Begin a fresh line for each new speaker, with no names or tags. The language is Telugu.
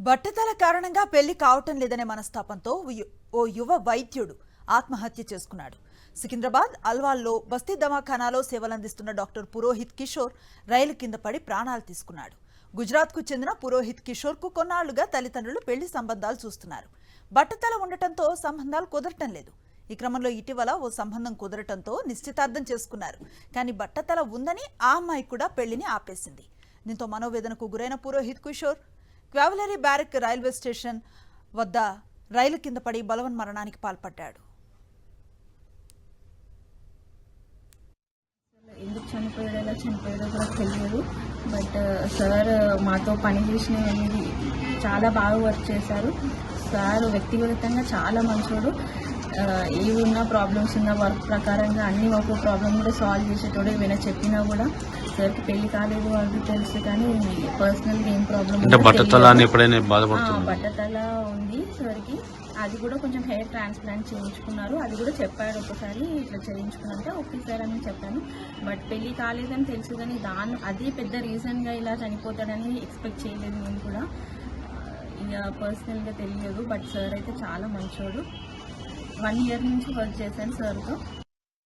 బట్టతల కారణంగా పెళ్లి కావటం లేదనే మనస్తాపంతో ఓ యువ వైద్యుడు ఆత్మహత్య చేసుకున్నాడు. సికింద్రాబాద్ అల్వాల్లో బస్తీ దవాఖానాలో సేవలందిస్తున్న డాక్టర్ పురోహిత్ కిషోర్ రైలు కింద పడి ప్రాణాలు తీసుకున్నాడు. గుజరాత్కు చెందిన పురోహిత్ కిషోర్కు కొన్నాళ్లుగా తల్లిదండ్రులు పెళ్లి సంబంధాలు చూస్తున్నారు. బట్టతల ఉండటంతో సంబంధాలు కుదరటం లేదు. ఈ క్రమంలో ఇటీవల ఓ సంబంధం కుదరటంతో నిశ్చితార్థం చేసుకున్నారు. కానీ బట్టతల ఉందని ఆ అమ్మాయి కూడా పెళ్లిని ఆపేసింది. దీంతో మనోవేదనకు గురైన Purohit Kishore cavalry barrack railway station వద్ద రైలు కింద పడి బలవన్మరణానికి పాల్పడ్డాడు.
ఎందుకు చనిపోయాడో ఎలా చనిపోయాడో కూడా తెలియదు. బట్ సార్ మాతో పని చేసినవన్నీ చాలా బాగా వర్క్ చేశారు. సార్ వ్యక్తిగతంగా చాలా మంచోడు. ఏమున్నా ప్రాబ్లమ్స్ ఉన్న వర్క్ ప్రకారంగా అన్ని ఒక ప్రాబ్లం కూడా సాల్వ్ చేసేటోడు. ఏమైనా చెప్పినా కూడా సార్కి పెళ్లి కాలేదు అది తెలుసు, కానీ పర్సనల్గా ఏం ప్రాబ్లం బట్టతల ఉంది సార్కి. అది కూడా కొంచెం హెయిర్ ట్రాన్స్ప్లాంట్ చేయించుకున్నారు. అది కూడా చెప్పాడు ఒకసారి ఇట్లా చేయించుకున్నంటే ఓకే సార్ అని చెప్పాను. బట్ పెళ్లి కాలేదని తెలుసు, కానీ అదే పెద్ద రీజన్గా ఇలా చనిపోతాడని ఎక్స్పెక్ట్ చేయలేదు నేను కూడా. ఇక పర్సనల్గా తెలియదు. బట్ సార్ అయితే చాలా మంచోడు. 1 year నుంచి వర్క్ చేశాను సార్తో.